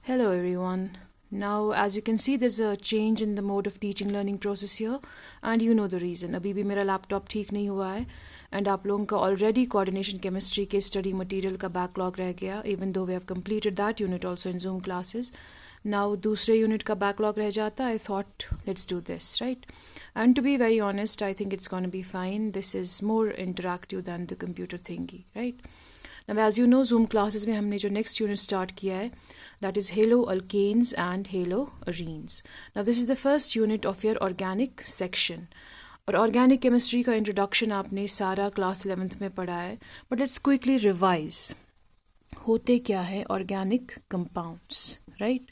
Hello everyone. Now as you can see there's a change in the mode of teaching learning process here and you know the reason. अभी भी मेरा laptop ठीक नहीं हुआ है and आप लोगों का already coordination chemistry के study material का backlog रह गया even though we have completed that unit also in Zoom classes. Now दूसरे unit का backlog रह जाता. I thought let's do this, right? And to be very honest, I think it's going to be fine. This is more interactive than the computer thingy, right? Now as you know Zoom classes में हमने जो next unit start किया है that is Haloalkanes and Haloarenes. Now this is the first unit of your organic section. और organic chemistry का introduction आपने सारा class 11th में पढ़ा है. But let's quickly revise. होते क्या है organic compounds, right?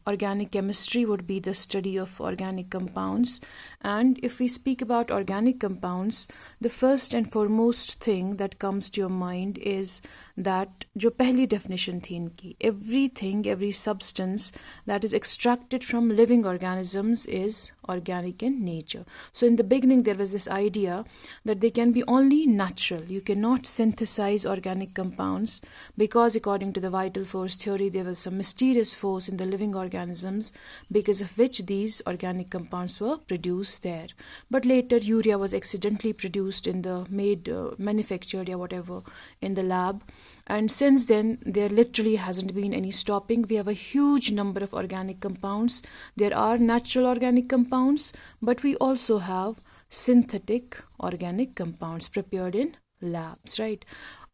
Organic chemistry would be the study of organic compounds, and if we speak about organic compounds, the first and foremost thing that comes to your mind is that जो पहली definition थी इनकी, every substance that is extracted from living organisms is organic in nature. So in the beginning there was this idea that they can be only natural. You cannot synthesize organic compounds because according to the vital force theory there was some mysterious force in the living organisms because of which these organic compounds were produced there. But later urea was accidentally produced in the manufactured or whatever in the lab, and since then there literally hasn't been any stopping. We have a huge number of organic compounds. There are natural organic compounds, but we also have synthetic organic compounds prepared in labs, right?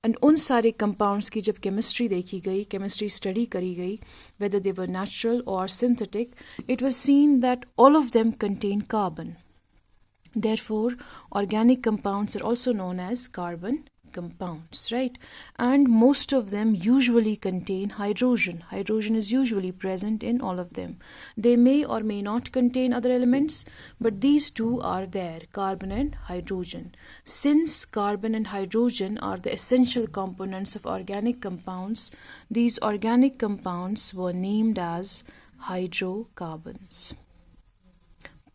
And उन सारे compounds की जब chemistry देखी गई, chemistry study करी गई, whether they were natural or synthetic, it was seen that all of them contain carbon. Therefore, organic compounds are also known as carbon compounds, right? And most of them usually contain hydrogen. Hydrogen is usually present in all of them. They may or may not contain other elements, but these two are there, carbon and hydrogen. Since carbon and hydrogen are the essential components of organic compounds, these organic compounds were named as hydrocarbons.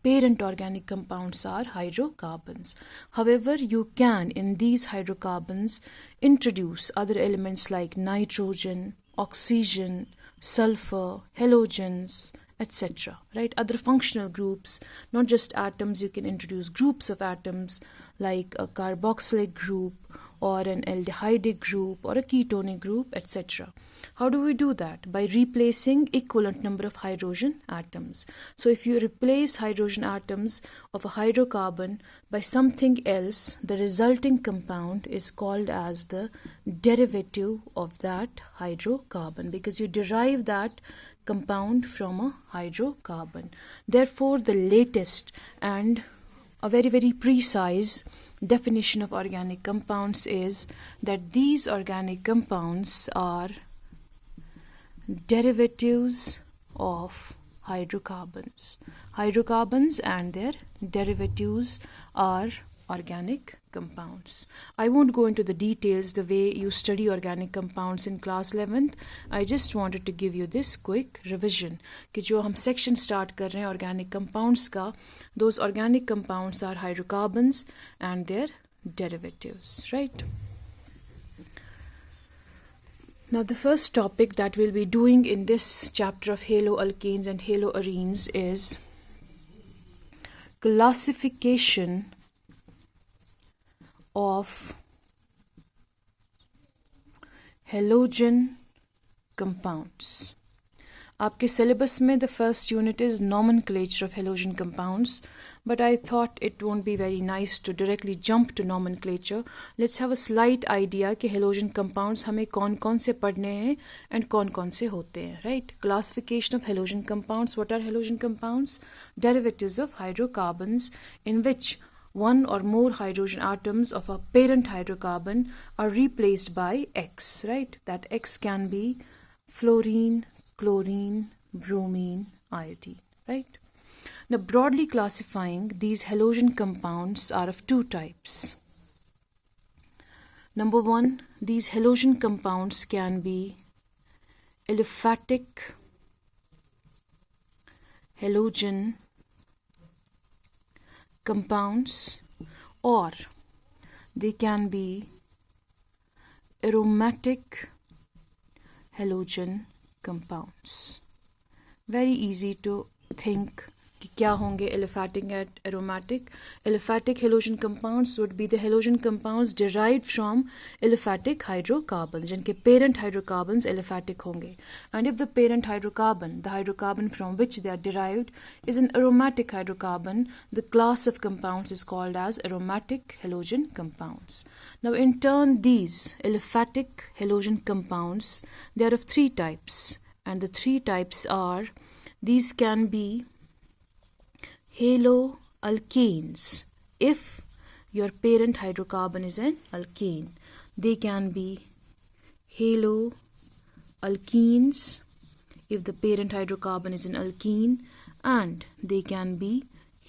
Parent organic compounds are hydrocarbons. However, you can in these hydrocarbons introduce other elements like nitrogen, oxygen, sulfur, halogens, etc. Right? Other functional groups, not just atoms, you can introduce groups of atoms like a carboxylic group or an aldehydic group or a ketonic group, etc. How do we do that? By replacing equivalent number of hydrogen atoms. So if you replace hydrogen atoms of a hydrocarbon by something else, the resulting compound is called as the derivative of that hydrocarbon because you derive that compound from a hydrocarbon. Therefore, the latest and a very precise definition of organic compounds is that these organic compounds are derivatives of hydrocarbons. Hydrocarbons and their derivatives are organic compounds. I won't go into the details the way you study organic compounds in class 11th. I just wanted to give you this quick revision कि जो हम section start कर रहे हैं organic compounds का, those organic compounds are hydrocarbons and their derivatives, right? Now the first topic that we'll be doing in this chapter of haloalkanes and haloarenes is classification of halogen compounds. आपके syllabus में the first unit is nomenclature of halogen compounds, but I thought it won't be very nice to directly jump to nomenclature. Let's have a slight idea कि halogen compounds हमें कौन-कौन से पढ़ने हैं and कौन-कौन से होते हैं, right? Classification of halogen compounds. What are halogen compounds? Derivatives of hydrocarbons in which one or more hydrogen atoms of a parent hydrocarbon are replaced by X, right? That X can be fluorine, chlorine, bromine, iodine, right? Now, broadly classifying, these halogen compounds are of two types. Number one, these halogen compounds can be aliphatic halogen compounds or they can be aromatic halogen compounds. Very easy to think कि क्या होंगे aliphatic and aromatic. Aliphatic halogen compounds would be the halogen compounds derived from aliphatic hydrocarbons, जिनके parent hydrocarbons aliphatic होंगे. And if the parent hydrocarbon, the hydrocarbon from which they are derived, is an aromatic hydrocarbon, the class of compounds is called as aromatic halogen compounds. Now in turn, these aliphatic halogen compounds, they are of three types, and the three types are, these can be haloalkanes if your parent hydrocarbon is an alkane. They can be haloalkenes if the parent hydrocarbon is an alkene, and they can be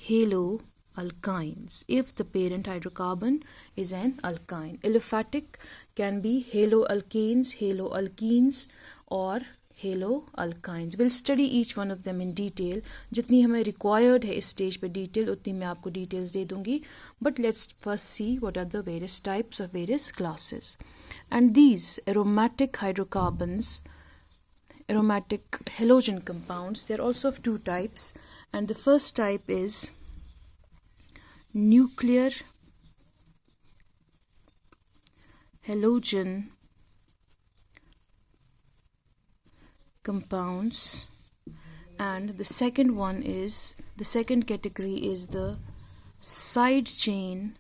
haloalkynes if the parent hydrocarbon is an alkyne. Aliphatic can be haloalkanes, haloalkenes, or haloalkynes. We'll study each one of them in detail. जितनी हमें required है इस stage पे detail, उतनी मैं आपको details दे दूंगी. But let's first see what are the various types of various classes. And these aromatic hydrocarbons, aromatic halogen compounds, they're also of two types. And the first type is nuclear halogen compounds, and the second one is, the second category is the side chain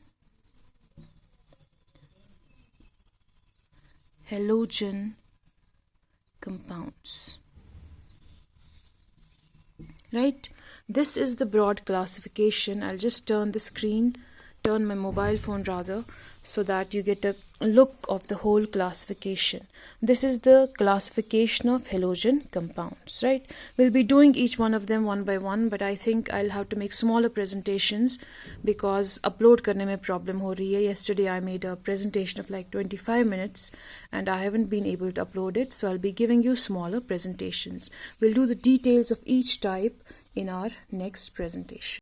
halogen compounds. Right? This is the broad classification. I'll just turn the screen, turn my mobile phone rather, so that you get a look of the whole classification. This is the classification of halogen compounds, right? We'll be doing each one of them one by one, but I think I'll have to make smaller presentations because upload करने में problem हो रही है. Yesterday I made a presentation of like 25 minutes and I haven't been able to upload it, so I'll be giving you smaller presentations. We'll do the details of each type in our next presentation.